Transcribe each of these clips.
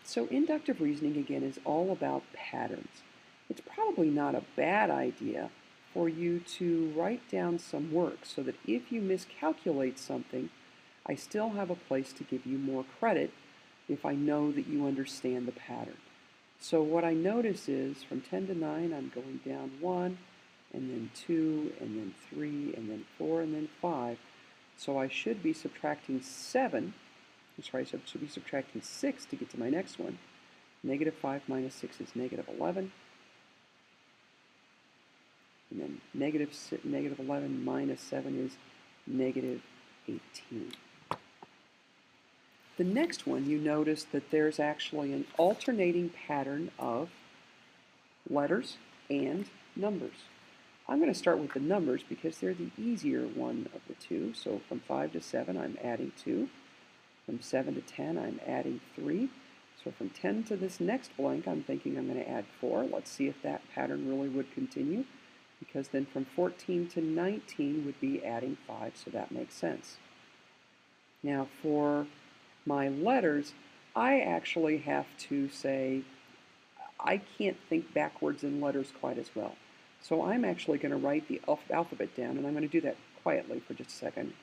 So inductive reasoning, again, is all about patterns. It's probably not a bad idea for you to write down some work so that if you miscalculate something, I still have a place to give you more credit if I know that you understand the pattern. So what I notice is from 10 to 9, I'm going down 1, and then 2, and then 3, and then 4, and then 5. So I should be subtracting 7. I should be subtracting 6 to get to my next one. Negative 5 minus 6 is negative 11. And then negative 11 minus 7 is negative 18. The next one, you notice that there's actually an alternating pattern of letters and numbers. I'm going to start with the numbers because they're the easier one of the two. So from 5 to 7, I'm adding 2. From 7 to 10, I'm adding 3. So from 10 to this next blank, I'm thinking I'm going to add 4. Let's see if that pattern really would continue, because then from 14 to 19 would be adding 5, so that makes sense. Now for my letters, I actually have to say I can't think backwards in letters quite as well. So I'm actually going to write the alphabet down, and I'm going to do that quietly for just a second.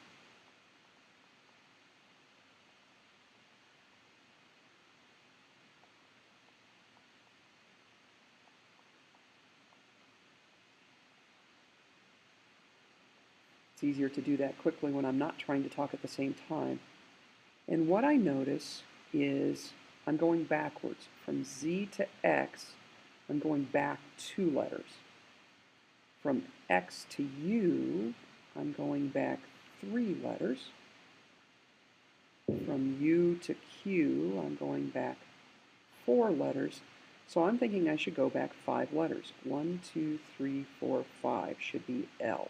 It's easier to do that quickly when I'm not trying to talk at the same time. And what I notice is I'm going backwards. From Z to X, I'm going back 2 letters. From X to U, I'm going back 3 letters. From U to Q, I'm going back 4 letters. So I'm thinking I should go back 5 letters. 1, 2, 3, 4, 5 should be L.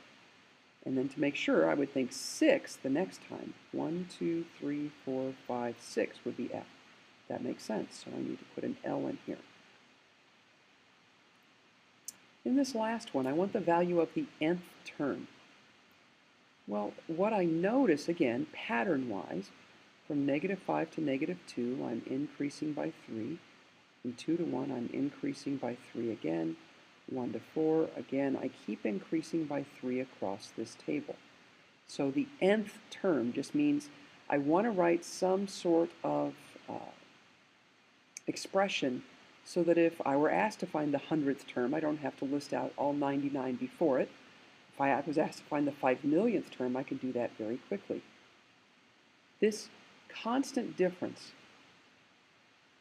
And then to make sure, I would think 6 the next time. 1, 2, 3, 4, 5, 6 would be F. That makes sense, so I need to put an L in here. In this last one, I want the value of the nth term. Well, what I notice, again, pattern-wise, from negative 5 to negative 2, I'm increasing by 3. From 2 to 1, I'm increasing by 3 again. 1 to 4, again, I keep increasing by 3 across this table. So the nth term just means I want to write some sort of expression so that if I were asked to find the 100th term, I don't have to list out all 99 before it. If I was asked to find the 5,000,000th term, I can do that very quickly. This constant difference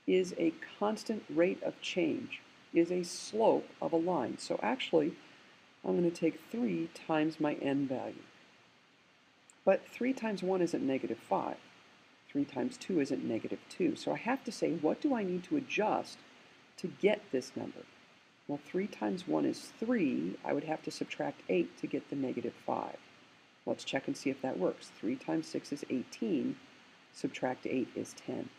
is a constant rate of change, is a slope of a line. So actually, I'm going to take 3 times my n value. But 3 times 1 isn't negative 5. 3 times 2 isn't negative 2. So I have to say, what do I need to adjust to get this number? Well, 3 times 1 is 3. I would have to subtract 8 to get the negative 5. Let's check and see if that works. 3 times 6 is 18. Subtract 8 is 10.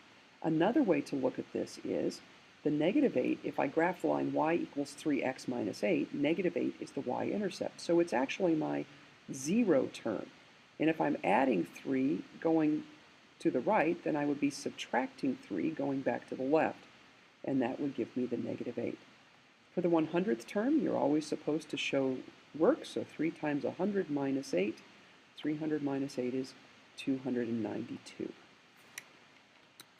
Another way to look at this is the negative 8, if I graph the line y equals 3x minus 8, negative 8 is the y-intercept. So it's actually my 0 term. And if I'm adding 3 going to the right, then I would be subtracting 3 going back to the left. And that would give me the negative 8. For the 100th term, you're always supposed to show work. So 3 times 100 minus 8. 300 minus 8 is 292.